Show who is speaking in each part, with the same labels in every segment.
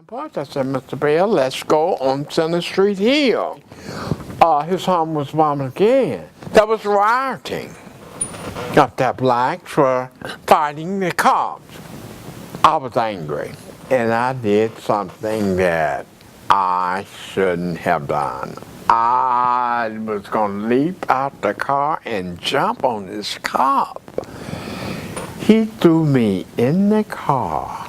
Speaker 1: But I said, Mr. Bell, let's go on Center Street Hill. His home was bombed again. There was rioting. The blacks were fighting the cops. I was angry, and I did something that I shouldn't have done. I was going to leap out the car and jump on this cop. He threw me in the car,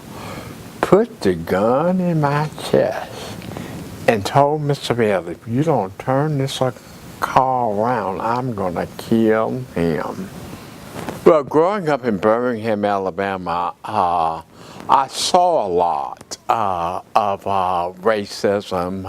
Speaker 1: put the gun in my chest, and told Mr. Bell, if you don't turn this car around, I'm going to kill him. Well, growing up in Birmingham, Alabama, I saw a lot of racism.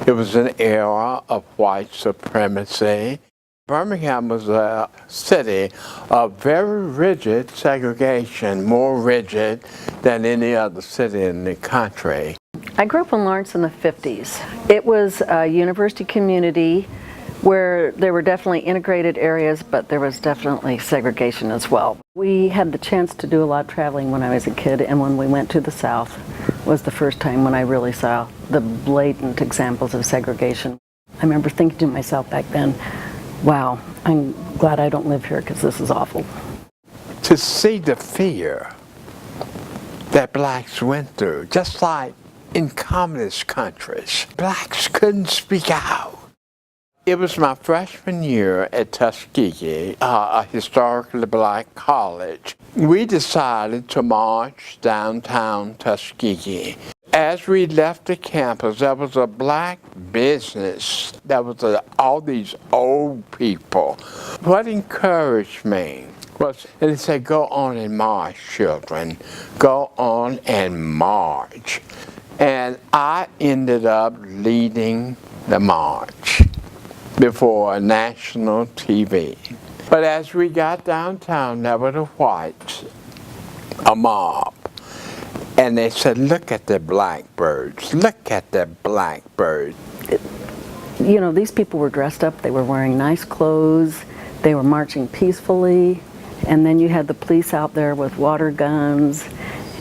Speaker 1: It was an era of white supremacy. Birmingham was a city of very rigid segregation, more rigid than any other city in the country.
Speaker 2: I grew up in Lawrence in the 50s. It was a university community where there were definitely integrated areas, but there was definitely segregation as well. We had the chance to do a lot of traveling when I was a kid, and when we went to the South was the first time when I really saw the blatant examples of segregation. I remember thinking to myself back then, wow, I'm glad I don't live here because this is awful.
Speaker 1: To see the fear that blacks went through, just like in communist countries, blacks couldn't speak out. It was my freshman year at Tuskegee, a historically black college. We decided to march downtown Tuskegee. As we left the campus, there was a black business. There was all these old people. What encouraged me was, they said, go on and march, children. Go on and march. And I ended up leading the march before national TV. But as we got downtown, there were the whites, a mob. And they said, look at the blackbirds, look at the blackbirds.
Speaker 2: You know, these people were dressed up, they were wearing nice clothes, they were marching peacefully, and then you had the police out there with water guns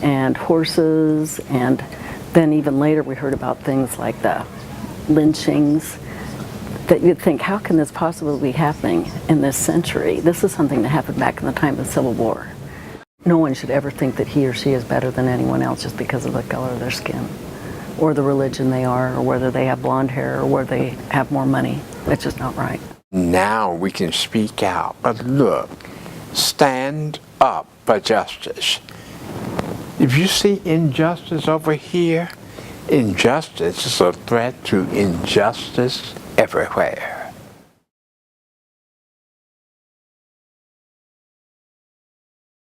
Speaker 2: and horses, and then even later we heard about things like the lynchings, that you'd think, how can this possibly be happening in this century? This is something that happened back in the time of the Civil War. No one should ever think that he or she is better than anyone else just because of the color of their skin, or the religion they are, or whether they have blonde hair, or whether they have more money. That's just not right.
Speaker 1: Now we can speak out, but look, stand up for justice. If you see injustice over here, injustice is a threat to injustice everywhere.